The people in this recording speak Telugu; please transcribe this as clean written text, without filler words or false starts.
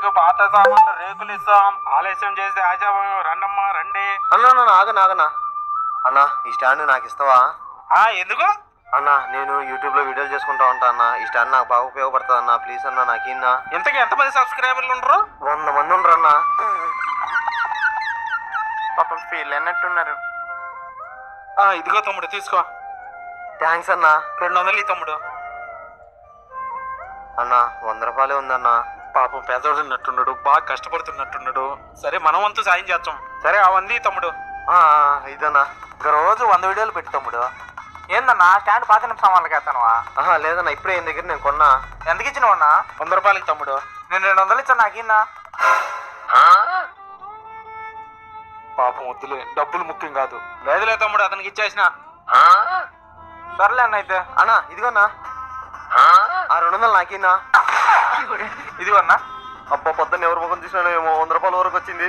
మీకు పాత సామాన్లు రేకులు ఇస్తాం. ఆలస్యం చేస్తే ఆశాభావం. రండమ్మా రండి. అన్నా ఆగనా అన్నా, ఈ స్టాండ్ నాకు ఇస్తావా? ఎందుకు అన్నా, నేను యూట్యూబ్ లో వీడియోలు చేసుకుంటా ఉంటా అన్న. ఈ స్టాండ్ నాకు బాగా ఉపయోగపడుతుంది అన్న. ప్లీజ్ అన్న, నాకిన్నా. ఇంతకీ ఎంతమంది సబ్స్క్రైబర్లు ఉండరు? 100 మంది ఉండరన్నా. పాపం ఫీల్ అన్నట్టున్నారు. ఇదిగో తమ్ముడు తీసుకో. థ్యాంక్స్ అన్నా. 200 ఈ తమ్ముడు. అన్నా 100 రూపాయలే ఉందన్నా. పాపం పెద్దోడున్నట్టున్నాడు, బాగా కష్టపడుతున్నట్టున్నాడు. సరే మనం వంతు సాయం చేస్తాం. సరే ఆ 100 తమ్ముడు. ఇదన్నా. రోజు 100 వీడియోలు పెట్టి తమ్ముడు. ఏందన్నా స్టాండ్ పాత సామాన్లు కేస్తానువా? లేదన్నా, ఇప్పుడే ఈయన దగ్గర నేను కొన్నా. ఎందుకు ఇచ్చినవన్నా? 100 రూపాయలకి తమ్ముడు. నేను 200 ఇచ్చాను, నాకిన్నా. పాపం వద్దులే, డబ్బులు ముఖ్యం కాదు. లేదులే తమ్ముడు, అతనికి ఇచ్చేసిన. సర్లే అన్న అయితే. అన్నా ఇదిగోన్నా, 200 నాకిన్నా. ఇదిగో అన్నా. అబ్బా, పొద్దున్న ఎవరి ముఖం చూసినా 100 రూపాయల వరకు వచ్చింది.